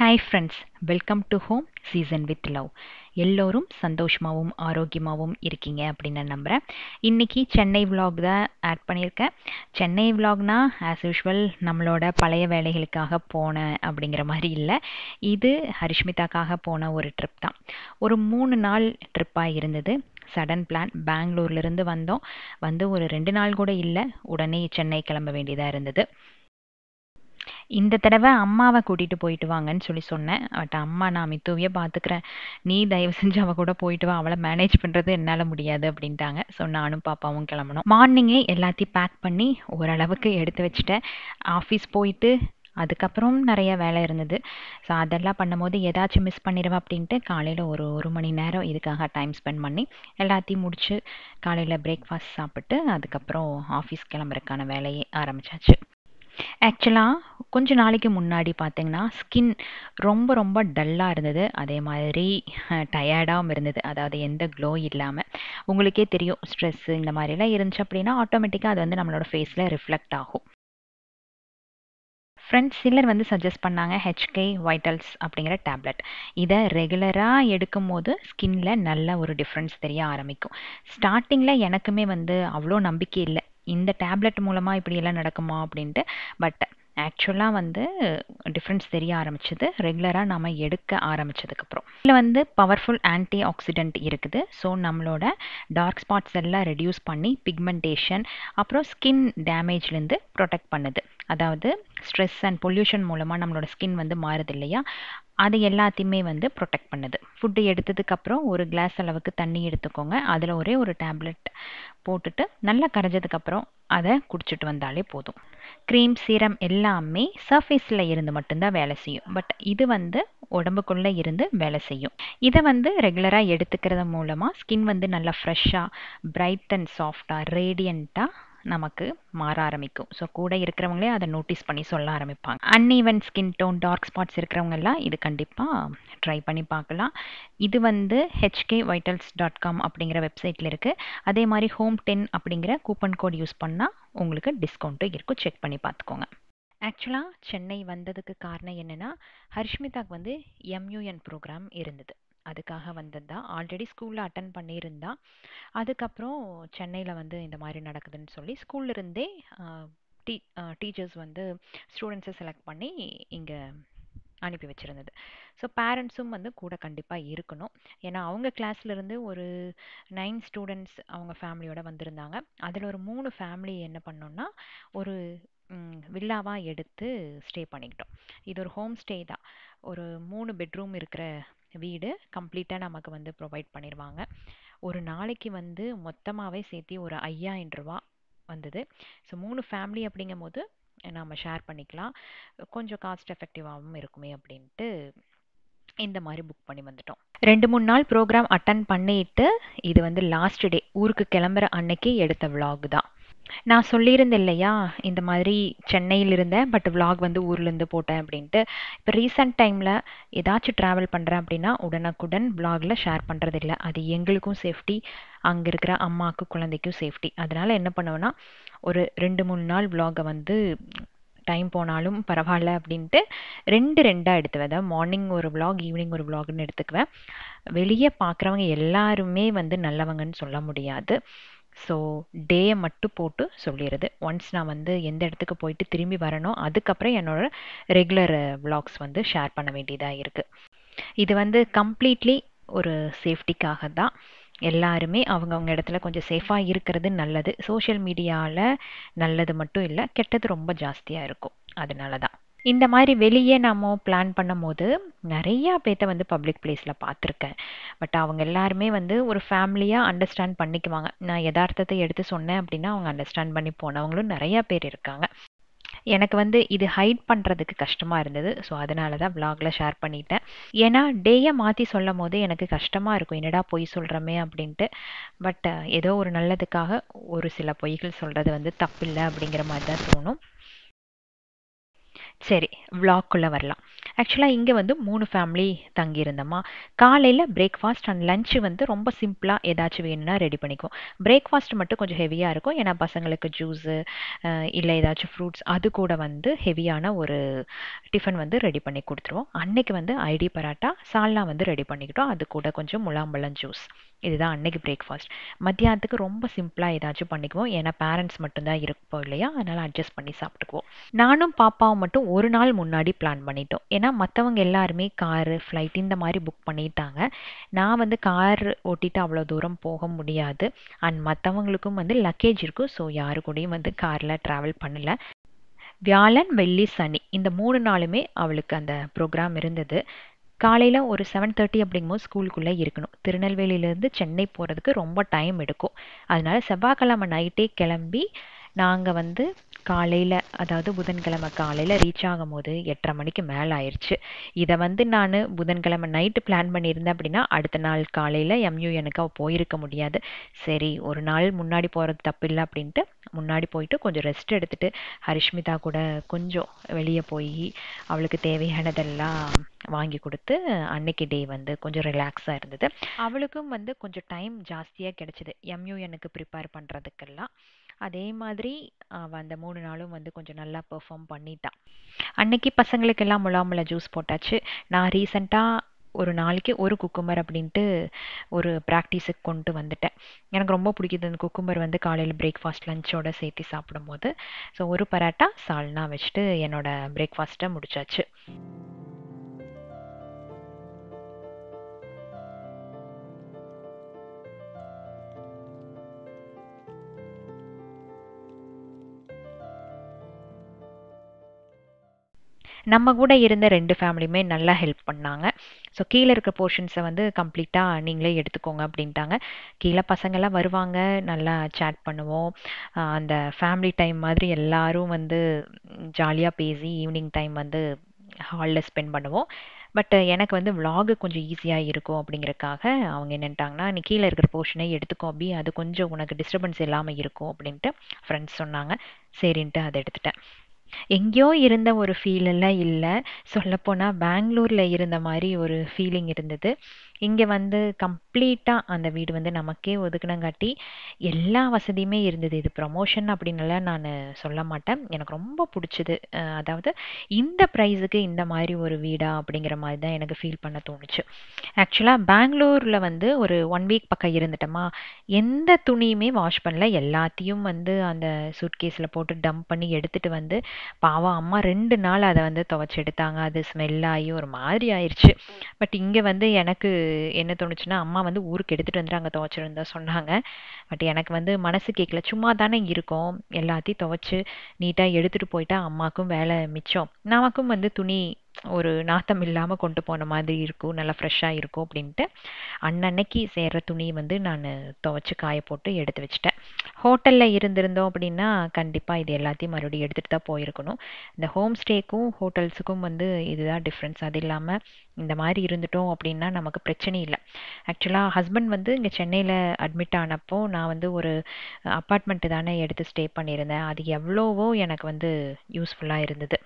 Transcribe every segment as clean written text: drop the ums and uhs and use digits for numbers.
Hi friends, welcome to home season with love. எல்லோரும் சந்தோஷமாகவும் ஆரோக்கியமாகவும் இருக்கீங்க அப்படின்னு நான் நம்புகிறேன். இன்றைக்கி சென்னை விலாக் தான் ஆட் பண்ணியிருக்கேன். சென்னை விலாக்னா ஆஸ் யூஷுவல் நம்மளோட பழைய வேலைகளுக்காக போனேன் அப்படிங்கிற மாதிரி இல்லை. இது ஹரிஷ்மிதாக்காக போன ஒரு ட்ரிப் தான். ஒரு 3 நாள் ட்ரிப்பாக இருந்தது. Sudden plan. பெங்களூர்லேருந்து வந்து ஒரு 2 நாள் கூட இல்லை, உடனே சென்னை கிளம்ப வேண்டியதாக இருந்தது. இந்த தடவை அம்மாவை கூட்டிகிட்டு போயிட்டு வாங்கன்னு சொன்னேன். பட் அம்மா, நான் மித்துவியை பார்த்துக்கிறேன், நீ தயவு செஞ்சு அவள் கூட போயிட்டு வா, அவளை மேனேஜ் பண்ணுறது என்னால் முடியாது அப்படின்ட்டாங்க. ஸோ நானும் பாப்பாவும் கிளம்பணும். மார்னிங்கே எல்லாத்தையும் பேக் பண்ணி ஓரளவுக்கு எடுத்து வச்சுட்டேன். ஆஃபீஸ் போயிட்டு அதுக்கப்புறம் நிறைய வேலை இருந்தது. ஸோ அதெல்லாம் பண்ணும்போது ஏதாச்சும் மிஸ் பண்ணிடுவேன் அப்படின்ட்டு காலையில் ஒரு மணி நேரம் இதுக்காக டைம் ஸ்பெண்ட் பண்ணி எல்லாத்தையும் முடித்து காலையில் பிரேக்ஃபாஸ்ட் சாப்பிட்டு அதுக்கப்புறம் ஆஃபீஸ் கிளம்புறதுக்கான வேலையை ஆரம்பித்தாச்சு. ஆக்சுவலாக கொஞ்ச நாளைக்கு முன்னாடி பார்த்தீங்கன்னா ஸ்கின் ரொம்ப ரொம்ப டல்லாக இருந்தது. அதே மாதிரி டயர்டாகவும் இருந்தது. அதாவது எந்த க்ளோ இல்லாமல். உங்களுக்கே தெரியும், ஸ்ட்ரெஸ்ஸு இந்த மாதிரிலாம் இருந்துச்சு அப்படின்னா ஆட்டோமேட்டிக்காக அது வந்து நம்மளோட ஃபேஸில் ரிஃப்ளெக்ட் ஆகும். ஃப்ரெண்ட்ஸ் சிலர் வந்து சஜஸ்ட் பண்ணாங்க ஹெச்கே வைட்டல்ஸ் அப்படிங்கிற டேப்லெட். இதை ரெகுலராக எடுக்கும் போது ஸ்கின்ல நல்ல ஒரு டிஃப்ரென்ஸ் தெரிய ஆரம்பிக்கும். ஸ்டார்டிங்கில் எனக்குமே வந்து அவ்வளோ நம்பிக்கை இல்லை, இந்த டேப்லெட் மூலமாக இப்படியெல்லாம் நடக்குமா அப்படின்ட்டு. பட் ஆக்சுவலாக வந்து டிஃப்ரென்ஸ் தெரிய ஆரம்பிச்சது ரெகுலராக நம்ம எடுக்க ஆரம்பித்ததுக்கப்புறம். இதில் வந்து பவர்ஃபுல் ஆன்டி ஆக்சிடென்ட் இருக்குது. ஸோ நம்மளோட டார்க் ஸ்பாட்ஸ் எல்லாம் ரெடியூஸ் பண்ணி பிக்மெண்டேஷன் அப்புறம் ஸ்கின் டேமேஜ்லேருந்து ப்ரொடெக்ட் பண்ணுது. அதாவது ஸ்ட்ரெஸ் அண்ட் பொல்யூஷன் மூலமாக நம்மளோட ஸ்கின் வந்து மாறுது இல்லையா, அது எல்லாத்தையுமே வந்து ப்ரொடெக்ட் பண்ணுது. ஃபுட்டு எடுத்ததுக்கப்புறம் ஒரு கிளாஸ் அளவுக்கு தண்ணி எடுத்துக்கோங்க. அதில் ஒரே ஒரு டேப்லெட் போட்டுட்டு நல்லா கரைஞ்சதுக்கப்புறம் அதை குடிச்சிட்டு வந்தாலே போதும். க்ரீம், சீரம் எல்லாமே சர்ஃபேஸில் இருந்து மட்டும்தான் வேலை செய்யும். பட் இது வந்து உடம்புக்குள்ளே இருந்து வேலை செய்யும். இதை வந்து ரெகுலராக எடுத்துக்கிறது மூலமாக ஸ்கின் வந்து நல்லா ஃப்ரெஷ்ஷாக, பிரைட் அண்ட் சாஃப்டாக, ரேடியண்ட்டாக நமக்கு மாற ஆரம்பிக்கும். ஸோ கூட இருக்கிறவங்களே அதை நோட்டீஸ் பண்ணி சொல்ல ஆரம்பிப்பாங்க. Uneven skin tone, dark spots இருக்கிறவங்கெல்லாம் இது கண்டிப்பாக ட்ரை பண்ணி பார்க்கலாம். இது வந்து hkvitals.com அப்படிங்கிற வெப்சைட்டில் இருக்குது. அதே மாதிரி Home10 அப்படிங்கிற கூப்பன் கோட் யூஸ் பண்ணால் உங்களுக்கு டிஸ்கவுண்ட்டும் இருக்கும். செக் பண்ணி பார்த்துக்கோங்க. ஆக்சுவலாக சென்னை வந்ததுக்கு காரணம் என்னென்னா, ஹரிஷ்மிதாக்கு வந்து MUN ப்ரோக்ராம் இருந்தது. அதுக்காக வந்தது தான். ஆல்ரெடி ஸ்கூலில் அட்டன் பண்ணியிருந்தா. அதுக்கப்புறம் சென்னையில் வந்து இந்த மாதிரி நடக்குதுன்னு சொல்லி ஸ்கூல்லேருந்தே டீச்சர்ஸ் வந்து ஸ்டூடெண்ட்ஸை செலக்ட் பண்ணி இங்கே அனுப்பி வச்சுருந்தது. ஸோ பேரண்ட்ஸும் வந்து கூட கண்டிப்பாக இருக்கணும். ஏன்னா அவங்க கிளாஸ்லேருந்து ஒரு 9 ஸ்டூடெண்ட்ஸ் அவங்க ஃபேமிலியோட வந்திருந்தாங்க. அதில் ஒரு 3 ஃபேமிலி என்ன பண்ணோன்னா ஒரு வில்லாவாக எடுத்து ஸ்டே பண்ணிக்கிட்டோம். இது ஒரு ஹோம் ஸ்டே தான். ஒரு 3 பெட்ரூம் இருக்கிற வீடு கம்ப்ளீட்டாக நமக்கு வந்து ப்ரொவைட் பண்ணிடுவாங்க. ஒரு நாளைக்கு வந்து மொத்தமாகவே சேர்த்து ஒரு 5000 ரூபா வந்தது. ஸோ 3 ஃபேமிலி அப்படிங்கும் போது நம்ம ஷேர் பண்ணிக்கலாம், கொஞ்சம் காஸ்ட் எஃபெக்டிவாகவும் இருக்குமே அப்படின்ட்டு இந்த மாதிரி புக் பண்ணி வந்துட்டோம். 2-3 நாள் ப்ரோக்ராம் அட்டன் பண்ணிட்டு இது வந்து லாஸ்ட் டே ஊருக்கு கிளம்புற அன்னைக்கு எடுத்த விலாக் தான். நான் சொல்லியிருந்தேன் இல்லையா, இந்த மாதிரி சென்னையில் இருந்தேன் பட் விலாக் வந்து ஊர்லேருந்து போட்டேன் அப்படின்ட்டு. இப்போ ரீசெண்ட் டைமில் ஏதாச்சும் ட்ராவல் பண்ணுறேன் அப்படின்னா உடனுக்குடன் விலாகில் ஷேர் பண்ணுறது இல்லை. அது எங்களுக்கும் சேஃப்டி, அங்கே இருக்கிற அம்மாவுக்கு குழந்தைக்கும் சேஃப்டி. அதனால் என்ன பண்ணுவேன்னா, ஒரு 2-3 நாள் விலாகை வந்து டைம் போனாலும் பரவாயில்ல அப்படின்ட்டு 2 எடுத்துவேன். அதாவது மார்னிங் ஒரு விலாக், ஈவினிங் ஒரு விலாக்னு எடுத்துக்குவேன். வெளியே பார்க்குறவங்க எல்லாருமே வந்து நல்லவங்கன்னு சொல்ல முடியாது. ஸோ டேயை மட்டும் போட்டு சொல்லிடுறது. ஒன்ஸ் நான் வந்து எந்த இடத்துக்கு போயிட்டு திரும்பி வரணும், அதுக்கப்புறம் என்னோடய ரெகுலர் விலாக்ஸ் வந்து ஷேர் பண்ண வேண்டியதாக இருக்குது. இது வந்து கம்ப்ளீட்லி ஒரு சேஃப்டிக்காக தான். எல்லாருமே அவங்கவுங்க இடத்துல கொஞ்சம் சேஃபாக இருக்கிறது நல்லது. சோஷியல் மீடியாவில் நல்லது மட்டும் இல்லை, கெட்டது ரொம்ப ஜாஸ்தியாக இருக்கும். அதனால தான் இந்த மாதிரி வெளியே நம்ம பிளான் பண்ணும் போது நிறையா பேர்த்த வந்து பப்ளிக் பிளேஸில் பார்த்துருக்கேன். பட் அவங்க எல்லாருமே வந்து ஒரு ஃபேமிலியாக அண்டர்ஸ்டாண்ட் பண்ணிக்குவாங்க. நான் யதார்த்தத்தை எடுத்து சொன்னேன் அப்படின்னா அவங்க அண்டர்ஸ்டாண்ட் பண்ணி போனவங்களும் நிறையா பேர் இருக்காங்க. எனக்கு வந்து இது ஹைட் பண்ணுறதுக்கு கஷ்டமாக இருந்தது. ஸோ அதனால தான் விலாகில் ஷேர் பண்ணிட்டேன். ஏன்னா டேயை மாற்றி சொல்லும் போது எனக்கு கஷ்டமாக இருக்கும், என்னடா பொய் சொல்கிறோமே அப்படின்ட்டு. பட் ஏதோ ஒரு நல்லதுக்காக ஒரு சில பொய்கள் சொல்கிறது வந்து தப்பில்லை அப்படிங்கிற மாதிரி தான் தோணும். சரி, விலாக்குள்ளே வரலாம். ஆக்சுவலாக இங்கே வந்து 3 ஃபேமிலி தங்கியிருந்தோமா. காலையில் பிரேக்ஃபாஸ்ட் அண்ட் லஞ்சு வந்து ரொம்ப சிம்பிளாக ஏதாச்சும் வேணும்னா ரெடி பண்ணிக்குவோம். பிரேக்ஃபாஸ்ட் மட்டும் கொஞ்சம் ஹெவியாக இருக்கும், ஏன்னா பசங்களுக்கு ஜூஸு இல்லை ஏதாச்சும் ஃப்ரூட்ஸ் அது கூட வந்து ஹெவியான ஒரு டிஃபன் வந்து ரெடி பண்ணி கொடுத்துருவோம். அன்னைக்கு வந்து ஐடி பராட்டா சால்னா வந்து ரெடி பண்ணிக்கிட்டோம், அது கூட கொஞ்சம் முலாம்பழம் ஜூஸ். இதுதான் அன்னைக்கு பிரேக்ஃபாஸ்ட். மத்தியானத்துக்கு ரொம்ப சிம்பிளாக ஏதாச்சும் பண்ணிக்குவோம், ஏன்னா பேரண்ட்ஸ் மட்டும்தான் இருப்போம் இல்லையா, அதனால் அட்ஜஸ்ட் பண்ணி சாப்பிட்டுக்குவோம். நானும் பாப்பாவும் மட்டும் ஒரு நாள் முன்னாடி பிளான் பண்ணிட்டோம், ஏன்னா மற்றவங்க எல்லாருமே காரு ஃப்ளைட் இந்த மாதிரி புக் பண்ணிட்டாங்க. நான் வந்து கார் ஓட்டிட்டு அவ்வளோ தூரம் போக முடியாது, அண்ட் மற்றவங்களுக்கும் வந்து லக்கேஜ் இருக்கும், ஸோ யாரு கூடயும் வந்து காரில் ட்ராவல் பண்ணல. வியாழன் வெள்ளி சனி இந்த 3 நாளுமே அவளுக்கு அந்த ப்ரோக்ராம் இருந்தது. காலையில் ஒரு 7:30 அப்படிங்கும்போது ஸ்கூலுக்குள்ளே இருக்கணும். திருநெல்வேலியிலேருந்து சென்னை போகிறதுக்கு ரொம்ப டைம் எடுக்கும். அதனால செவ்வாய்க்கிழமை நைட்டே கிளம்பி நாங்கள் வந்து காலையில், அதாவது புதன்கிழமை காலையில் ரீச் ஆகும்போது 8:30 மணிக்கு மேலே ஆயிடுச்சு. இதை வந்து நான் புதன்கிழமை நைட்டு பிளான் பண்ணியிருந்தேன் அப்படின்னா அடுத்த நாள் காலையில் எம்யூஎனுக்கு அவள் போயிருக்க முடியாது. சரி, ஒரு நாள் முன்னாடி போகிறது தப்பு இல்லை அப்படின்ட்டு முன்னாடி போயிட்டு கொஞ்சம் ரெஸ்ட் எடுத்துட்டு ஹரிஷ்மிதா கூட கொஞ்சம் வெளியே போய் அவளுக்கு தேவையானதெல்லாம் வாங்கி கொடுத்து அன்னைக்கு டே வந்து கொஞ்சம் ரிலாக்ஸாக இருந்தது. அவளுக்கும் வந்து கொஞ்சம் டைம் ஜாஸ்தியாக கிடைச்சிது எம்யூஎனுக்கு ப்ரிப்பேர் பண்ணுறதுக்கெல்லாம். அதே மாதிரி அவள் அந்த 3 நாளும் வந்து கொஞ்சம் நல்லா பெர்ஃபார்ம் பண்ணிட்டான். அன்னைக்கு பசங்களுக்கெல்லாம் முலாம்பழ ஜூஸ் போட்டாச்சு. நான் ரீசெண்டாக ஒரு நாளைக்கு ஒரு குக்கும்பர் அப்படின்ட்டு ஒரு ப்ராக்டிஸுக்கு கொண்டு வந்துட்டேன். எனக்கு ரொம்ப பிடிக்குது அந்த குக்கும்பர் வந்து காலையில் பிரேக்ஃபாஸ்ட் லஞ்சோட சேர்த்து சாப்பிடும்போது. ஸோ ஒரு பராட்டா சால்னா வச்சுட்டு என்னோட பிரேக்ஃபாஸ்ட்டை முடிச்சாச்சு. நம்ம கூட இருந்த 2 ஃபேமிலியுமே நல்லா ஹெல்ப் பண்ணாங்க. ஸோ கீழே இருக்க போர்ஷன்ஸை வந்து கம்ப்ளீட்டாக நீங்களே எடுத்துக்கோங்க அப்படின்ட்டாங்க. கீழே பசங்கள்லாம் வருவாங்க, நல்லா சேட் பண்ணுவோம். அந்த ஃபேமிலி டைம் மாதிரி எல்லாரும் வந்து ஜாலியாக பேசி ஈவினிங் டைம் வந்து ஹாலில் ஸ்பெண்ட் பண்ணுவோம். பட் எனக்கு வந்து vlog கொஞ்சம் ஈஸியாக இருக்கும் அப்படிங்கிறக்காக அவங்க என்னன்ட்டாங்கன்னா, நீ கீழே இருக்கிற போர்ஷனை எடுத்துக்கோ அபி, அது கொஞ்சம் உனக்கு டிஸ்டர்பன்ஸ் இல்லாமல் இருக்கும் அப்படின்ட்டு ஃப்ரெண்ட்ஸ் சொன்னாங்க. சரின்ட்டு அதை எடுத்துட்டேன். எங்கேயோ இருந்த ஒரு ஃபீல் எல்லாம் இல்லை. சொல்லப்போனால் பெங்களூரில் இருந்த மாதிரி ஒரு ஃபீலிங் இருந்தது. இங்கே வந்து கம்ப்ளீட்டாக அந்த வீடு வந்து நமக்கே ஒதுக்குனங்காட்டி எல்லா வசதியுமே இருந்தது. இது ப்ரமோஷன் அப்படின்னுலாம் நான் சொல்ல மாட்டேன், எனக்கு ரொம்ப பிடிச்சது. அதாவது இந்த ப்ரைஸுக்கு இந்த மாதிரி ஒரு வீடா அப்படிங்கிற மாதிரி தான் எனக்கு ஃபீல் பண்ண தோணுச்சு. ஆக்சுவலாக பெங்களூரில் வந்து ஒரு 1 வீக் பக்கம் இருந்துட்டோமா, எந்த துணியுமே வாஷ் பண்ணல, எல்லாத்தையும் வந்து அந்த சூட்கேஸில் போட்டு டம்ப் பண்ணி எடுத்துகிட்டு வந்து பாவம் அம்மா 2 நாள் அதை வந்து துவைச்சி எடுத்தாங்க. அது ஸ்மெல் ஆகி ஒரு மாதிரி ஆயிடுச்சு. பட் இங்கே வந்து எனக்கு என்ன தோணுச்சுன்னா, அம்மா வந்து ஊருக்கு எடுத்துகிட்டு வந்துட்டு அங்கே துவைச்சிருந்தா சொன்னாங்க. பட் எனக்கு வந்து மனசு கேட்கல, சும்மா தானே இருக்கோம், எல்லாத்தையும் துவைச்சி நீட்டாக எடுத்துகிட்டு போயிட்டா அம்மாவுக்கும் வேலை மிச்சம், நமக்கும் வந்து துணி ஒரு நாத்தம் இல்லாமல் கொண்டு போன மாதிரி இருக்கும், நல்லா ஃப்ரெஷ்ஷாக இருக்கும் அப்படின்ட்டு அன்னன்னைக்கு சேர்கிற துணி வந்து நான் துவைச்சி காய போட்டு எடுத்து வச்சுட்டேன். ஹோட்டலில் இருந்திருந்தோம் அப்படின்னா கண்டிப்பாக இது எல்லாத்தையும் மறுபடியும் எடுத்துகிட்டு தான் போயிருக்கணும். இந்த ஹோம் ஸ்டேக்கும் ஹோட்டல்ஸுக்கும் வந்து இதுதான் டிஃப்ரென்ஸ். அது இல்லாமல் இந்த மாதிரி இருந்துட்டோம் அப்படின்னா நமக்கு பிரச்சனை இல்லை. ஆக்சுவலாக ஹஸ்பண்ட் வந்து இங்கே சென்னையில் அட்மிட் ஆனப்போ நான் வந்து ஒரு அப்பார்ட்மெண்ட்டு தானே எடுத்து ஸ்டே பண்ணியிருந்தேன். அது எவ்வளவோ எனக்கு வந்து யூஸ்ஃபுல்லாக இருந்தது.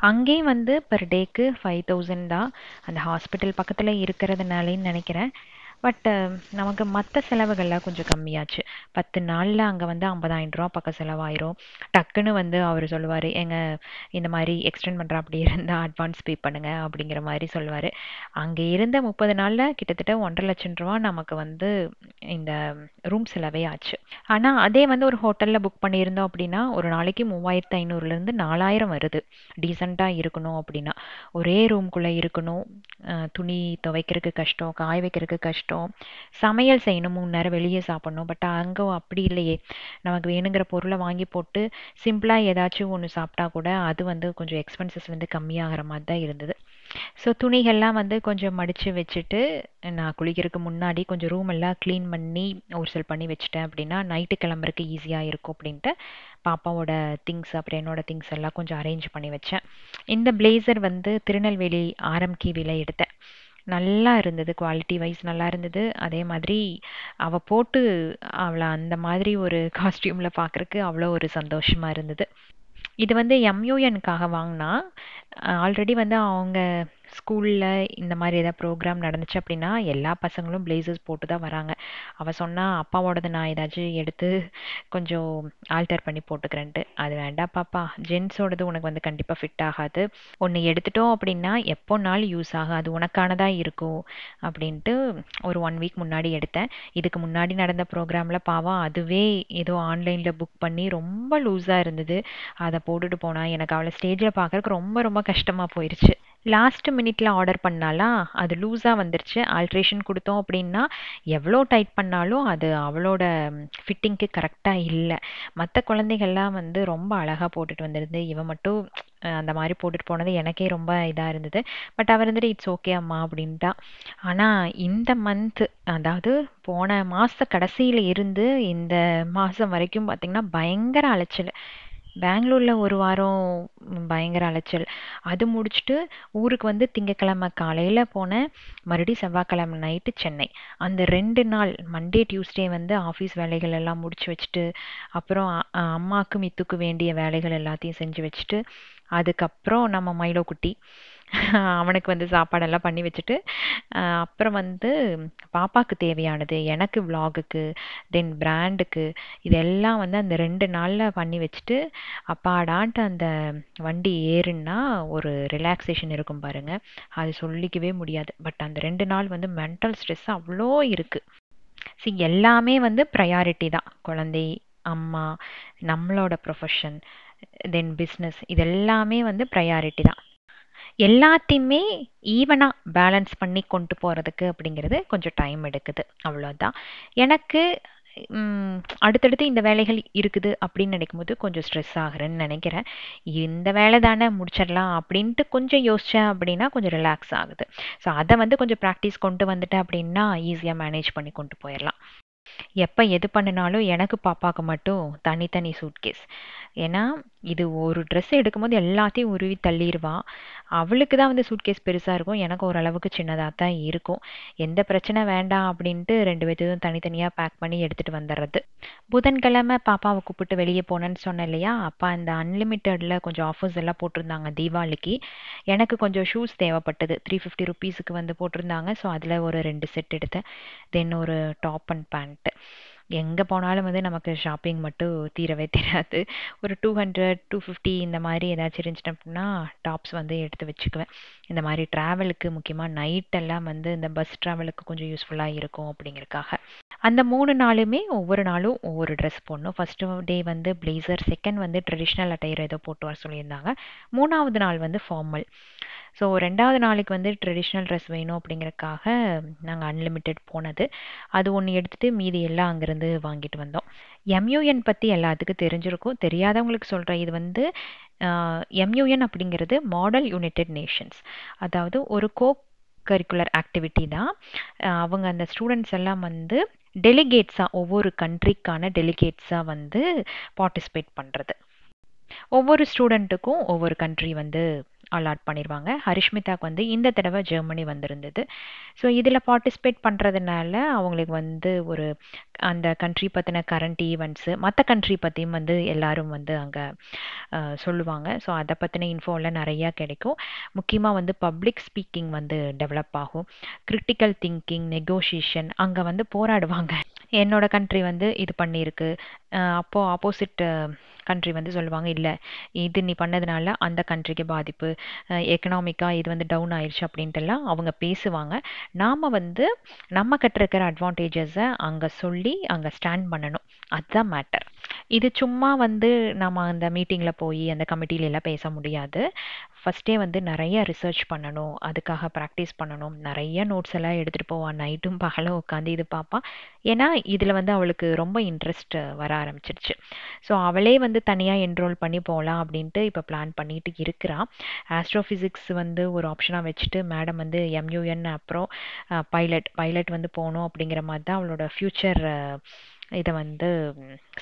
அங்கேயும் வந்து பெர் டேக்கு 5000 தான், அந்த ஹாஸ்பிட்டல் பக்கத்தில் இருக்கிறதுனாலேன்னு நினைக்கிறேன். பட் நமக்கு மற்ற செலவுகள்லாம் கொஞ்சம் கம்மியாச்சு. 10 நாளில் அங்கே வந்து 50,000 ரூபா பக்கம் செலவாயிரும். டக்குன்னு வந்து அவர் சொல்லுவார், எங்க இந்த மாதிரி எக்ஸ்டெண்ட் பண்ணுற அப்படி இருந்தால் அட்வான்ஸ் பே பண்ணுங்க அப்படிங்கிற மாதிரி சொல்லுவார். அங்கே இருந்த 30 நாளில் கிட்டத்தட்ட 1,50,000 ரூபா நமக்கு வந்து இந்த ரூம் செலவே ஆச்சு. ஆனால் அதே வந்து ஒரு ஹோட்டலில் புக் பண்ணியிருந்தோம் அப்படின்னா ஒரு நாளைக்கு 3,500லேருந்து 4,000 வருது. டீசெண்டாக இருக்கணும் அப்படின்னா ஒரே ரூம்குள்ளே இருக்கணும், துணி துவைக்கிறதுக்கு கஷ்டம், காய வைக்கிறதுக்கு கஷ்டம், சமையல் செய்யணும், 3 நேரம் வெளியே சாப்பிடணும். பட் அங்கே அப்படி இல்லையே, நமக்கு வேணுங்கிற பொருளை வாங்கி போட்டு சிம்பிளாக ஏதாச்சும் ஒன்று சாப்பிட்டா கூட அது வந்து கொஞ்சம் எக்ஸ்பென்சஸ் வந்து கம்மியாகிற மாதிரி தான் இருந்தது. ஸோ துணிகள்லாம் வந்து கொஞ்சம் மடித்து வச்சுட்டு நான் குளிக்கிறதுக்கு முன்னாடி கொஞ்சம் ரூம் எல்லாம் க்ளீன் பண்ணி ஊர்சல் பண்ணி வச்சுட்டேன் அப்படின்னா நைட்டு கிளம்புறதுக்கு ஈஸியாக இருக்கும் அப்படின்ட்டு பாப்பாவோட திங்ஸ் அப்புறம் என்னோட திங்ஸ் எல்லாம் கொஞ்சம் அரேஞ்ச் பண்ணி வச்சேன். இந்த பிளேசர் வந்து திருநெல்வேலி ஆர்எம்கேவியில் எடுத்தேன். நல்லா இருந்தது, குவாலிட்டி வைஸ் நல்லா இருந்தது. அதே மாதிரி அவள் போட்டு அவளை அந்த மாதிரி ஒரு காஸ்டியூமில் பார்க்குறக்கு அவ்வளோ ஒரு சந்தோஷமாக இருந்தது. இது வந்து எம்யூஎன்க்காக வாங்கினா. ஆல்ரெடி வந்து அவங்க ஸ்கூலில் இந்த மாதிரி ஏதாவது ப்ரோக்ராம் நடந்துச்சு அப்படின்னா எல்லா பசங்களும் பிளேசர்ஸ் போட்டு தான் வராங்க. அவள் சொன்னா அப்பாவோடது நான் ஏதாச்சும் எடுத்து கொஞ்சம் ஆல்டர் பண்ணி போட்டுக்கிறேன்ட்டு. அது வேண்டாம் பாப்பா, ஜென்ஸோடது உனக்கு வந்து கண்டிப்பாக ஃபிட் ஆகாது. ஒன்று எடுத்துட்டோம் அப்படின்னா எப்போனாலும் யூஸ் ஆகும், அது உனக்கானதாக இருக்கும் அப்படின்ட்டு ஒரு 1 வீக் முன்னாடி எடுத்தேன். இதுக்கு முன்னாடி நடந்த ப்ரோக்ராமில் பாவம் அதுவே ஏதோ ஆன்லைனில் புக் பண்ணி ரொம்ப லூஸாக இருந்தது. அதை போட்டுட்டு போனா எனக்கு அவளை ஸ்டேஜில் பார்க்கறதுக்கு ரொம்ப ரொம்ப கஷ்டமாக போயிடுச்சு. லாஸ்ட் மினிட்ல ஆர்டர் பண்ணாலாம், அது லூஸாக வந்துருச்சு. ஆல்ட்ரேஷன் கொடுத்தோம் அப்படின்னா எவ்வளோ டைட் பண்ணாலும் அது அவளோட ஃபிட்டிங்க்கு கரெக்டாக இல்லை. மற்ற குழந்தைகள்லாம் வந்து ரொம்ப அழகாக போட்டுட்டு வந்துருந்து, இவன் மட்டும் அந்த மாதிரி போட்டுட்டு போனது எனக்கே ரொம்ப இதாக இருந்தது. பட் அவர் வந்துட்டு இட்ஸ் ஓகே அம்மா அப்படின்ட்டா. ஆனால் இந்த மந்த், அதாவது போன மாத கடைசியில் இருந்து இந்த மாதம் வரைக்கும் பார்த்திங்கன்னா பயங்கர அலைச்சல். பெங்களூரில் ஒரு வாரம் பயங்கர அலைச்சல். அது முடிச்சுட்டு ஊருக்கு வந்து திங்கக்கிழமை காலையில் போனேன், மறுபடியும் செவ்வாய்க்கிழமை நைட்டு சென்னை. அந்த 2 நாள் மண்டே டியூஸ்டே வந்து ஆஃபீஸ் வேலைகள் எல்லாம் முடிச்சு வச்சுட்டு, அப்புறம் அம்மாவுக்கு மித்துக்கு வேண்டிய வேலைகள் எல்லாத்தையும் செஞ்சு வச்சுட்டு, அதுக்கப்புறம் நம்ம மைலோ குட்டி அவனுக்கு வந்து சாப்பாடெல்லாம் பண்ணி வச்சுட்டு, அப்புறம் வந்து பாப்பாவுக்கு தேவையானது, எனக்கு விலாகுக்கு, தென் பிராண்டுக்கு, இதெல்லாம் வந்து அந்த 2 நாளில் பண்ணி வச்சுட்டு அப்பாடான்ட்டு அந்த வண்டி ஏறுன்னா ஒரு ரிலாக்ஸேஷன் இருக்கும் பாருங்க, அது சொல்லிக்கவே முடியாது. பட் அந்த 2 நாள் வந்து மென்டல் ஸ்ட்ரெஸ் அவ்வளோ இருக்கு. எல்லாமே வந்து ப்ரையாரிட்டி தான். குழந்தை, அம்மா, நம்மளோட ப்ரொஃபஷன், தென் பிஸ்னஸ், இது எல்லாமே வந்து ப்ரையாரிட்டி தான். எல்லாத்தையுமே ஈவனா பேலன்ஸ் பண்ணி கொண்டு போறதுக்கு அப்படிங்கிறது கொஞ்சம் டைம் எடுக்குது, அவ்வளோதான். எனக்கு அடுத்தடுத்து இந்த வேலைகள் இருக்குது அப்படின்னு நினைக்கும்போது கொஞ்சம் ஸ்ட்ரெஸ் ஆகுறேன்னு நினைக்கிறேன். இந்த வேலை தானே முடிச்சிடலாம் அப்படின்ட்டு கொஞ்சம் யோசிச்சேன் அப்படின்னா கொஞ்சம் ரிலாக்ஸ் ஆகுது. ஸோ அதை வந்து கொஞ்சம் ப்ராக்டிஸ் கொண்டு வந்துட்டேன் அப்படின்னா ஈஸியாக மேனேஜ் பண்ணி கொண்டு போயிடலாம். எப்போ எது பண்ணினாலும் எனக்கு பாப்பாவுக்கு மட்டும் தனித்தனி சூட்கேஸ். ஏன்னா இது ஒரு ட்ரெஸ் எடுக்கும்போது எல்லாத்தையும் உருவி தள்ளிடுவா. அவளுக்கு தான் வந்து சூட்கேஸ் பெருசாக இருக்கும், எனக்கு ஓரளவுக்கு சின்னதாக தான் இருக்கும். எந்த பிரச்சனை வேண்டாம் அப்படின்ட்டு 2 பேர்த்தையும் தனித்தனியாக பேக் பண்ணி எடுத்துகிட்டு வந்துடுறது. புதன்கிழமை பாப்பாவை கூப்பிட்டு வெளியே போனேன்னு சொன்னேன் இல்லையா, அப்போ அந்த அன்லிமிட்டெடில் கொஞ்சம் ஆஃபர்ஸ் எல்லாம் போட்டிருந்தாங்க தீபாவளிக்கு. எனக்கு கொஞ்சம் ஷூஸ் தேவைப்பட்டது, 350 ருபீஸுக்கு வந்து போட்டிருந்தாங்க. ஸோ அதில் ஒரு 2 செட் எடுத்தேன். தென் ஒரு டாப் அண்ட் பேண்ட்டு. எங்கே போனாலும் வந்து நமக்கு ஷாப்பிங் மட்டும் தீரவே தீராது. ஒரு 200 250 இந்த மாதிரி ஏதாச்சும் இருந்துச்சு அப்படின்னா டாப்ஸ் வந்து எடுத்து வச்சுக்குவேன். இந்த மாதிரி ட்ராவலுக்கு, முக்கியமாக நைட்டெல்லாம் வந்து இந்த பஸ் ட்ராவலுக்கு கொஞ்சம் யூஸ்ஃபுல்லாக இருக்கும் அப்படிங்கிறதுக்காக. அந்த 3 நாளுமே ஒவ்வொரு நாளும் ஒவ்வொரு ட்ரெஸ் போடணும். ஃபர்ஸ்ட் டே வந்து பிளேசர், செகண்ட் வந்து ட்ரெடிஷ்னல் அட்டையர் ஏதோ போட்டு வர சொல்லியிருந்தாங்க, 3ஆவது நாள் வந்து ஃபார்மல். ஸோ 2ஆவது நாளைக்கு வந்து ட்ரெடிஷ்னல் ட்ரெஸ் வேணும் அப்படிங்கிறதுக்காக நாங்கள் அன்லிமிட்டெட் போனது. அது ஒன்று எடுத்துகிட்டு மீதி எல்லாம் அங்கேருந்து வாங்கிட்டு வந்தோம். எம்யூஎன் பற்றி எல்லாத்துக்கும் தெரிஞ்சிருக்கும், தெரியாதவங்களுக்கு சொல்கிறேன். இது வந்து எம்யூஎன் அப்படிங்கிறது மாடல் யுனைடெட் நேஷன்ஸ், அதாவது ஒரு கரிக்குலர் ஆக்டிவிட்டி தான். அவங்க அந்த ஸ்டூடெண்ட்ஸ் எல்லாம் வந்து டெலிகேட்ஸாக, ஒவ்வொரு கண்ட்ரிக்கான டெலிகேட்ஸாக வந்து பார்ட்டிசிபேட் பண்ணுறது. ஒவ்வொரு ஸ்டூடெண்ட்டுக்கும் ஒவ்வொரு கண்ட்ரி வந்து அலாட் பண்ணிடுவாங்க. ஹரிஷ்மிதாக்கு வந்து இந்த தடவை ஜெர்மனி வந்திருந்தது. ஸோ இதில் பார்ட்டிசிபேட் பண்ணுறதுனால அவங்களுக்கு வந்து ஒரு அந்த கண்ட்ரி பற்றின கரண்ட் ஈவெண்ட்ஸு, மற்ற கண்ட்ரி பற்றியும் வந்து எல்லாரும் வந்து அங்கே சொல்லுவாங்க. ஸோ அதை பற்றின இன்ஃபோலாம் நிறையா கிடைக்கும். முக்கியமாக வந்து பப்ளிக் ஸ்பீக்கிங் வந்து டெவலப் ஆகும். கிரிட்டிக்கல் திங்கிங், நெகோஷியேஷன், அங்கே வந்து போராடுவாங்க. என்னோட கண்ட்ரி வந்து இது பண்ணியிருக்கு, அப்போது ஆப்போசிட் கண்ட்ரி வந்து சொல்லுவாங்க, இல்லை இது நீ பண்ணதுனால அந்த கண்ட்ரிக்கு பாதிப்பு, எக்கனாமிக்காக இது வந்து டவுன் ஆயிடுச்சு அப்படின்ட்டுலாம் அவங்க பேசுவாங்க. நாம் வந்து நம்ம கிட்ட அட்வான்டேஜஸை அங்கே சொல்லி அங்கே ஸ்டாண்ட் பண்ணணும், அதுதான் மேட்டர். இது சும்மா வந்து நம்ம அந்த மீட்டிங்கில் போய் அந்த கமிட்டியில எல்லாம் பேச முடியாது. ஃபஸ்ட்டே வந்து நிறைய ரிசர்ச் பண்ணணும், அதுக்காக ப்ராக்டிஸ் பண்ணணும், நிறைய நோட்ஸ் எல்லாம் எடுத்துகிட்டு போவான், நைட்டும் பகலும் உட்காந்து இது பார்ப்பா. ஏன்னா இதில் வந்து அவளுக்கு ரொம்ப இன்ட்ரெஸ்ட் வர ஆரம்பிச்சிருச்சு. ஸோ அவளே வந்து தனியாக என்ரோல் பண்ணி போகலாம் அப்படின்ட்டு இப்போ பிளான் பண்ணிட்டு இருக்கிறான். ஆஸ்ட்ரோஃபிசிக்ஸ் வந்து ஒரு ஆப்ஷனாக வச்சுட்டு மேடம் வந்து எம்யூஎன் அப்புறம் பைலட் வந்து போகணும் அப்படிங்கிற மாதிரி தான் அவளோட ஃப்யூச்சர் இதை வந்து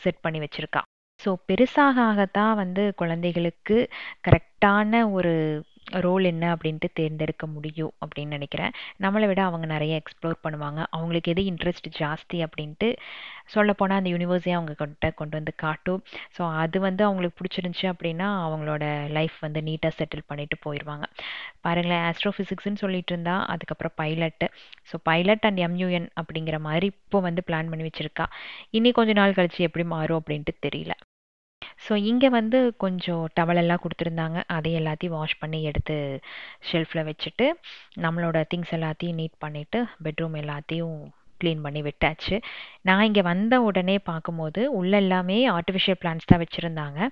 செட் பண்ணி வச்சுருக்கா. ஸோ பெருசாக ஆகத்தான் வந்து குழந்தைகளுக்கு கரெக்டான ஒரு ரோல் என்ன அப்படின்ட்டு தேர்ந்தெடுக்க முடியும் அப்படின்னு நினைக்கிறேன். நம்மளை விட அவங்க நிறைய எக்ஸ்ப்ளோர் பண்ணுவாங்க. அவங்களுக்கு எது இன்ட்ரெஸ்ட் ஜாஸ்தி அப்படின்ட்டு சொல்லப்போனால் அந்த யூனிவர்ஸே அவங்க கிட்ட கொண்டு வந்து காட்டும். ஸோ அது வந்து அவங்களுக்கு பிடிச்சிருந்துச்சி அப்படின்னா அவங்களோட லைஃப் வந்து நீட்டாக செட்டில் பண்ணிட்டு போயிடுவாங்க. பாருங்களேன், ஆஸ்ட்ரோஃபிசிக்ஸ்ன்னு சொல்லிட்டு இருந்தா அதுக்கப்புறம் பைலட்டு. ஸோ பைலட் அண்ட் எம்யூஎன் அப்படிங்கிற மாதிரி இப்போ வந்து பிளான் பண்ணி வச்சிருக்கா. இனி கொஞ்ச நாள் கழிச்சு எப்படி மாறும் அப்படின்ட்டு தெரியல. ஸோ இங்கே வந்து கொஞ்சம் டவலெல்லாம் கொடுத்துருந்தாங்க. அதை எல்லாத்தையும் வாஷ் பண்ணி எடுத்து ஷெல்ஃபில் வச்சுட்டு நம்மளோட திங்ஸ் எல்லாத்தையும் நீட் பண்ணிவிட்டு பெட்ரூம் எல்லாத்தையும் க்ளீன் பண்ணி விட்டாச்சு. நான் இங்கே வந்த உடனே பார்க்கும்போது உள்ள எல்லாமே ஆர்டிஃபிஷியல் பிளான்ட்ஸ் தான் வச்சுருந்தாங்க.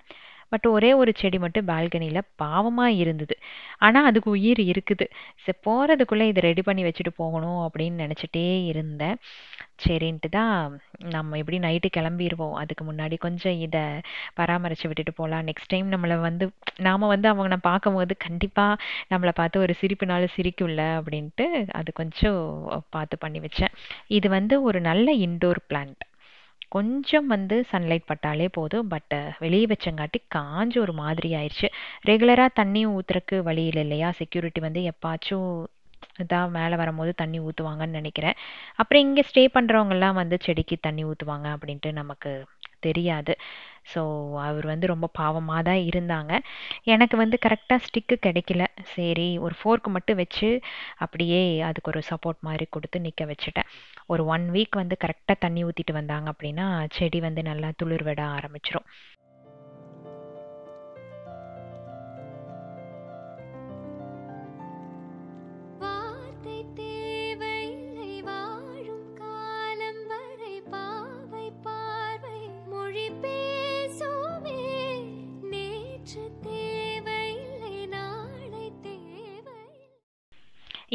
பட் ஒரே ஒரு செடி மட்டும் பால்கனியில் பாவமாக இருந்தது. ஆனால் அதுக்கு உயிர் இருக்குது. சரி, போகிறதுக்குள்ளே இதை ரெடி பண்ணி வச்சுட்டு போகணும் அப்படின்னு நினச்சிட்டே இருந்தேன். சரின்ட்டு தான் நம்ம எப்படி நைட்டு கிளம்பிடுவோம், அதுக்கு முன்னாடி கொஞ்சம் இதை பராமரித்து விட்டுட்டு போகலாம். நெக்ஸ்ட் டைம் நம்மளை வந்து நாம் வந்து அவங்கள பார்க்கும்போது கண்டிப்பாக நம்மளை பார்த்து ஒரு சிரிப்புனாலும் சிரிக்கும்ல அப்படின்ட்டு அது கொஞ்சம் பார்த்து பண்ணி வச்சேன். இது வந்து ஒரு நல்ல இன்டோர் பிளான்ட். கொஞ்சம் வந்து சன்லைட் பட்டாலே போதும். பட் வெளியே வச்சங்காட்டி காஞ்சு ஒரு மாதிரி ஆயிடுச்சு. ரெகுலராக தண்ணியும் ஊற்றுறக்கு வழி இல்லை இல்லையா. செக்யூரிட்டி வந்து எப்பாச்சும் இதான் மேலே வரும்போது தண்ணி ஊற்றுவாங்கன்னு நினைக்கிறேன். அப்புறம் இங்கே ஸ்டே பண்ணுறவங்கெல்லாம் வந்து செடிக்கு தண்ணி ஊற்றுவாங்க அப்படின்ட்டு நமக்கு தெரியாது. ஸோ அவர் வந்து ரொம்ப பாவமாக தான் இருந்தாங்க. எனக்கு வந்து கரெக்டாக ஸ்டிக்கு கிடைக்கல. சரி, ஒரு ஃபோர்க்கு மட்டும் வச்சு அப்படியே அதுக்கு ஒரு சப்போர்ட் மாதிரி கொடுத்து நிற்க வச்சுட்டேன். ஒரு 1 வீக் வந்து கரெக்டாக தண்ணி ஊற்றிட்டு வந்தாங்க அப்படின்னா செடி வந்து நல்லா துளிர் விட ஆரம்பிச்சிரும்.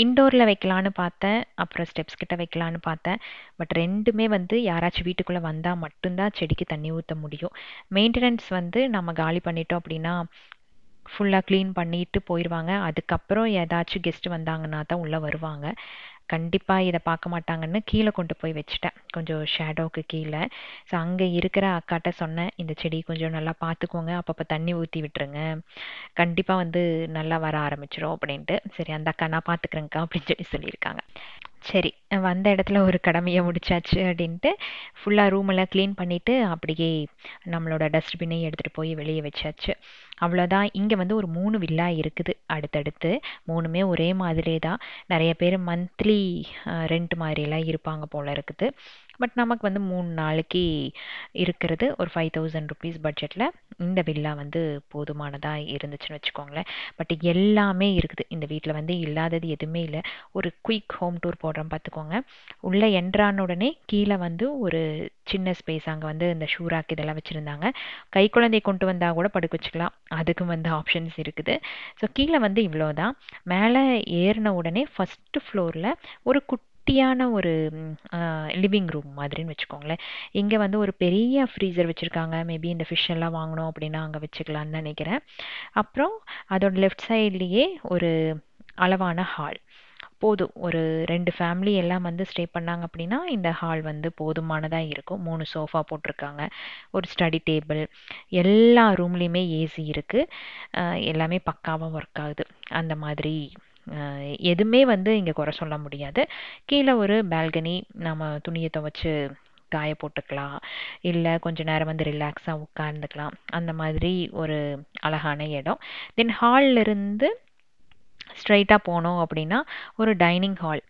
இன்டோரில் வைக்கலான்னு பார்த்தேன், அப்புறம் ஸ்டெப்ஸ் கிட்ட வைக்கலான்னு பார்த்தேன். பட் ரெண்டுமே வந்து யாராச்சும் வீட்டுக்குள்ளே வந்தால் மட்டும்தான் செடிக்கு தண்ணி ஊற்ற முடியும். மெயின்டெனன்ஸ் வந்து நம்ம காலி பண்ணிட்டோம் அப்படின்னா ஃபுல்லாக க்ளீன் பண்ணிட்டு போயிடுவாங்க. அதுக்கப்புறம் ஏதாச்சும் கெஸ்ட் வந்தாங்கன்னா தான் உள்ளே வருவாங்க. கண்டிப்பாக இதை பார்க்க மாட்டாங்கன்னு கீழே கொண்டு போய் வச்சுட்டேன், கொஞ்சம் ஷேடோவுக்கு கீழே. ஸோ அங்கே இருக்கிற அக்காட்ட சொன்னேன், இந்த செடி கொஞ்சம் நல்லா பார்த்துக்கோங்க, அப்பப்போ தண்ணி ஊற்றி விட்டுருங்க, கண்டிப்பாக வந்து நல்லா வர ஆரம்பிச்சிடும் அப்படின்ட்டு. சரி, அந்த அக்கா நான் பார்த்துக்கிறேங்க்கா அப்படின்னு சொல்லியிருக்காங்க. சரி, வந்த இடத்துல ஒரு கடமையை முடிச்சாச்சு அப்படின்ட்டு ஃபுல்லாக ரூமெல்லாம் க்ளீன் பண்ணிவிட்டு அப்படியே நம்மளோட டஸ்ட்பின்னையும் எடுத்துகிட்டு போய் வெளியே வச்சாச்சு. அவ்வளோதான். இங்கே வந்து ஒரு 3 வில்லா இருக்குது அடுத்தடுத்து. 3மே ஒரே மாதிரி தான். நிறைய பேர் மந்த்லி ரெண்ட் மாதிரிலாம் இருப்பாங்க போல் இருக்குது. பட் நமக்கு வந்து 3 நாளைக்கு இருக்கிறது ஒரு 5000 ருபீஸ் பட்ஜெட்டில் இந்த வில்லா வந்து போதுமானதாக இருந்துச்சுன்னு வச்சுக்கோங்களேன். பட் எல்லாமே இருக்குது இந்த வீட்டில், வந்து இல்லாதது எதுவுமே இல்லை. ஒரு குயிக் ஹோம் டூர் போடுறோம் பார்த்துக்கோங்க. உள்ளே என்ட்ரான உடனே கீழே வந்து ஒரு சின்ன ஸ்பேஸ், அங்கே வந்து இந்த ஷூராக் இதெல்லாம் வச்சுருந்தாங்க. கை குழந்தை கொண்டு வந்தால் கூட படுக்க வச்சுக்கலாம், அதுக்கும் வந்து ஆப்ஷன்ஸ் இருக்குது. ஸோ கீழே வந்து இவ்வளோ தான். மேலே ஏறின உடனே ஃபஸ்ட்டு ஃப்ளோரில் ஒரு குட்டியான ஒரு லிவிங் ரூம் மாதிரின்னு வச்சுக்கோங்களேன். இங்கே வந்து ஒரு பெரிய ஃப்ரீசர் வச்சுருக்காங்க. மேபி இந்த ஃபிஷ் எல்லாம் வாங்கணும் அப்படின்னா அங்கே வச்சுக்கலான்னு நினைக்கிறேன். அப்புறம் அதோட லெஃப்ட் சைட்லேயே ஒரு அளவான ஹால் போதும். ஒரு 2 ஃபேமிலி எல்லாம் வந்து ஸ்டே பண்ணாங்க அப்படின்னா இந்த ஹால் வந்து போதுமானதாக இருக்கும். 3 சோஃபா போட்டிருக்காங்க, ஒரு ஸ்டடி டேபிள், எல்லா ரூம்லேயுமே ஏசி இருக்குது. எல்லாமே பக்காவாக ஒர்க் ஆகுது. அந்த மாதிரி எதுவுமே வந்து இங்கே குறை சொல்ல முடியாது. கீழே ஒரு பால்கனி, நம்ம துணியை துவைச்சு காய போட்டுக்கலாம், இல்லை கொஞ்ச நேரம் வந்து ரிலாக்ஸாக உட்கார்ந்துக்கலாம். அந்த மாதிரி ஒரு அழகான இடம். தென் ஹால்லேருந்து ஸ்ட்ரைட்டாக போனோம் அப்படின்னா ஒரு டைனிங் ஹால்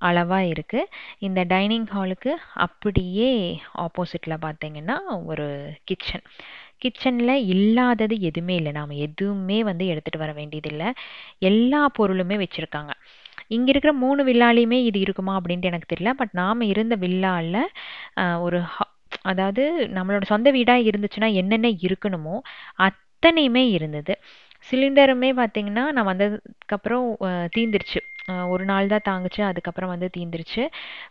அளவாக இருக்குது. இந்த டைனிங் ஹாலுக்கு அப்படியே ஆப்போசிட்டில் பார்த்தீங்கன்னா ஒரு கிச்சன். கிச்சனில் இல்லாதது எதுவுமே இல்லை. நாம் எதுவுமே வந்து எடுத்துகிட்டு வர வேண்டியதில்லை, எல்லா பொருளுமே வச்சுருக்காங்க. இங்கே இருக்கிற 3 வில்லாலையுமே இது இருக்குமா அப்படின்ட்டு எனக்கு தெரியல. பட் நாம் இருந்த வில்லாவில் ஒரு அதாவது நம்மளோட சொந்த வீடாக இருந்துச்சுன்னா என்னென்ன இருக்கணுமோ அத்தனையுமே இருந்தது. சிலிண்டருமே பார்த்தீங்கன்னா நான் வந்ததுக்கப்புறம் தீந்துருச்சு. ஒரு நாள் தான் தாங்குச்சு, அதுக்கப்புறம் வந்து தீந்துருச்சு.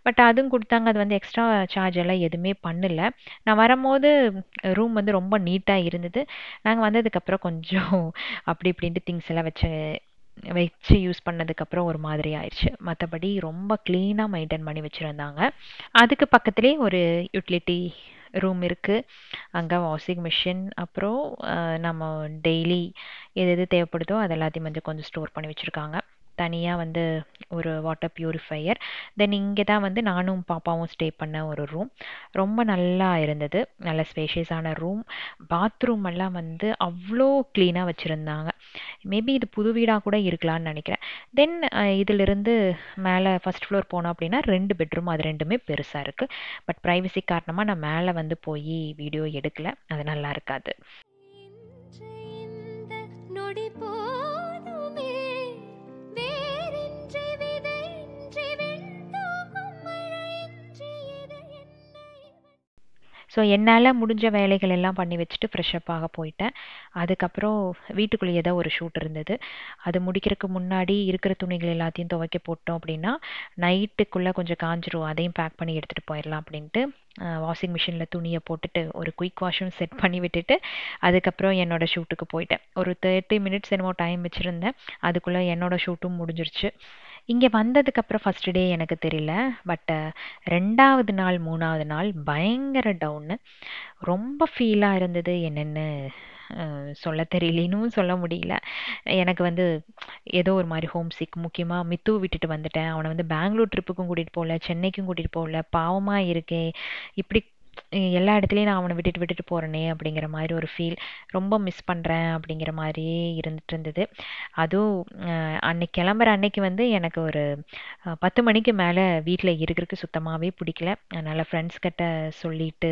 பட் அதுவும் கொடுத்தாங்க, அது வந்து எக்ஸ்ட்ரா சார்ஜ் எல்லாம் எதுவுமே பண்ணல. நான் வரும்போது ரூம் வந்து ரொம்ப நீட்டாக இருந்தது. நாங்கள் வந்ததுக்கப்புறம் கொஞ்சம் அப்படி இப்படின்ட்டு திங்ஸ் எல்லாம் வச்சு யூஸ் பண்ணதுக்கப்புறம் ஒரு மாதிரி ஆயிடுச்சு. மற்றபடி ரொம்ப க்ளீனாக மெயின்டைன் பண்ணி வச்சுருந்தாங்க. அதுக்கு பக்கத்துலேயே ஒரு யூட்டிலிட்டி ரூம் இருக்குது. அங்கே வாஷிங் மிஷின், அப்புறம் நம்ம டெய்லி எது எது தேவைப்படுதோ அது எல்லாத்தையும் வந்து கொஞ்சம் ஸ்டோர் பண்ணி வச்சுருக்காங்க. தனியாக வந்து ஒரு வாட்டர் பியூரிஃபையர். தென் இங்கே தான் வந்து நானும் பாப்பாவும் ஸ்டே பண்ண ஒரு ரூம். ரொம்ப நல்லா இருந்தது. நல்ல ஸ்பேஷியஸான ரூம். பாத்ரூம் எல்லாம் வந்து அவ்வளோ க்ளீனாக வச்சுருந்தாங்க. மேபி இது புது வீடாக கூட இருக்கலாம்னு நினைக்கிறேன். தென் இதிலிருந்து மேலே ஃபர்ஸ்ட் ஃப்ளோர் போனோம் அப்படின்னா 2 பெட்ரூம், அது ரெண்டுமே பெருசாக இருக்குது. பட் ப்ரைவசி காரணமாக நான் மேலே வந்து போய் வீடியோ எடுக்கல, அது நல்லா இருக்காது. இன்று இந்த நொடி போதுமே, வேறின்றி விதையின்றி விண்தூங்கும் மழையின்றி இது என்னை ஸோ என்னால் முடிஞ்ச வேலைகள் எல்லாம் பண்ணி வச்சுட்டு ஃப்ரெஷ்அப் ஆக போயிட்டேன். அதுக்கப்புறம் வீட்டுக்குள்ளேயே தான் ஒரு ஷூட் இருந்தது. அது முடிக்கிறதுக்கு முன்னாடி இருக்கிற துணிகள் எல்லாத்தையும் துவைக்க போட்டோம் அப்படின்னா நைட்டுக்குள்ளே கொஞ்சம் காஞ்சிரும், அதையும் பேக் பண்ணி எடுத்துகிட்டு போயிடலாம் அப்படின்ட்டு வாஷிங் மிஷினில் துணியை போட்டுட்டு ஒரு குயிக் வாஷும் செட் பண்ணி விட்டுட்டு அதுக்கப்புறம் என்னோடய ஷூட்டுக்கு போயிட்டேன். ஒரு 30 மினிட்ஸ் என்னமோ டைம் வச்சுருந்தேன். அதுக்குள்ளே என்னோடய ஷூட்டும் முடிஞ்சிருச்சு. இங்கே வந்ததுக்கப்புறம் ஃபஸ்ட்டு டே எனக்கு தெரியல. பட் 2வது நாள் 3வது நாள் பயங்கர டவுனு. ரொம்ப ஃபீலாக இருந்தது. என்னென்னு சொல்ல தெரியலேன்னும் சொல்ல முடியல. எனக்கு வந்து ஏதோ ஒரு மாதிரி ஹோம் சிக். முக்கியமாக மித்துவை விட்டுட்டு வந்துட்டேன். அவனை வந்து பெங்களூர் ட்ரிப்புக்கும் கூட்டிகிட்டு போகல, சென்னைக்கும் கூட்டிகிட்டு போகல. பாவமாக இருக்கே, இப்படி எல்லா இடத்துலையும் நான் அவனை விட்டுட்டு விட்டுட்டு போகிறேனே அப்படிங்கிற மாதிரி ஒரு ஃபீல். ரொம்ப மிஸ் பண்ணுறேன் அப்படிங்கிற மாதிரியே இருந்துட்டு இருந்தது. அதுவும் அன்னைக்கு கிளம்புற அன்னைக்கு வந்து எனக்கு ஒரு 10 மணிக்கு மேலே வீட்டில் இருக்கிறதுக்கு சுத்தமாகவே பிடிக்கல. அதனால் ஃப்ரெண்ட்ஸ் கிட்ட சொல்லிட்டு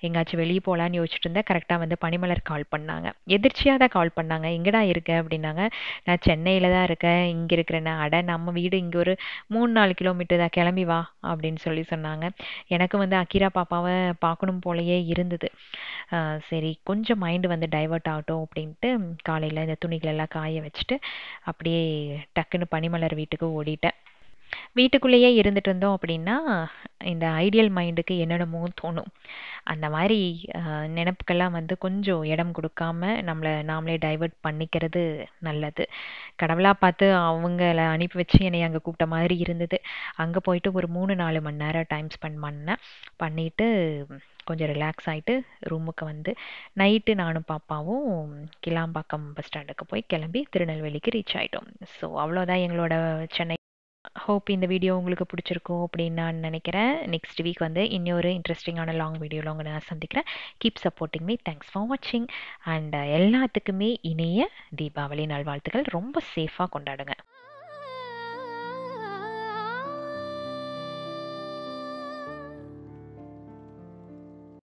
எங்கேயாச்சும் வெளியே போகலான்னு யோசிச்சுட்டு இருந்தேன். கரெக்டாக வந்து பனிமலர் கால் பண்ணாங்க. எதிர்ச்சியாக தான் கால் பண்ணாங்க. எங்கடா இருக்க அப்படின்னாங்க. நான் சென்னையில் தான் இருக்கேன், இங்கே இருக்கிறேன்னா. அட, நம்ம வீடு இங்கே ஒரு 3-4 கிலோமீட்டர் தான், கிளம்பி வா அப்படின்னு சொல்லி சொன்னாங்க. எனக்கு வந்து அகிரா பாப்பாவை பார்க்கணும் போலயே இருந்தது. சரி, கொஞ்சம் மைண்டு வந்து டைவர்ட் ஆகட்டும் அப்படின்ட்டு காலையில் இந்த துணிகளெல்லாம் காய வச்சுட்டு அப்படியே டக்குன்னு பனிமலர் வீட்டுக்கு ஓடிட்டேன். வீட்டுக்குள்ளேயே இருந்துட்டு இருந்தோம் அப்படின்னா இந்த ஐடியல் மைண்டுக்கு என்னென்னமோ தோணும். அந்த மாதிரி நினைப்புக்கெல்லாம் வந்து கொஞ்சம் இடம் கொடுக்காம நம்மளை நாமளே டைவர்ட் பண்ணிக்கிறது நல்லது. கடவுளாக பார்த்து அவங்கள அனுப்பி வச்சு என்னை அங்கே கூப்பிட்ட மாதிரி இருந்தது. அங்கே போயிட்டு ஒரு 3-4 மணி நேரம் டைம் ஸ்பெண்ட் பண்ணிவிட்டு கொஞ்சம் ரிலாக்ஸ் ஆகிட்டு ரூமுக்கு வந்து நைட்டு நானும் பாப்பாவும் கிளாம்பாக்கம் பஸ் ஸ்டாண்டுக்கு போய் கிளம்பி திருநெல்வேலிக்கு ரீச் ஆகிட்டோம். ஸோ அவ்வளோதான் எங்களோட சென்னை. ஹோப் இந்த வீடியோ உங்களுக்கு பிடிச்சிருக்கும் அப்படின்னு நான் நினைக்கிறேன். நெக்ஸ்ட் வீக் வந்து இன்னொரு இன்ட்ரெஸ்டிங்கான லாங் வீடியோவில் உங்களை நான் சந்திக்கிறேன். Keep supporting me. Thanks for வாட்சிங். அண்ட் எல்லாத்துக்குமே இனிய தீபாவளி நல்வாழ்த்துக்கள். ரொம்ப சேஃபாக கொண்டாடுங்க.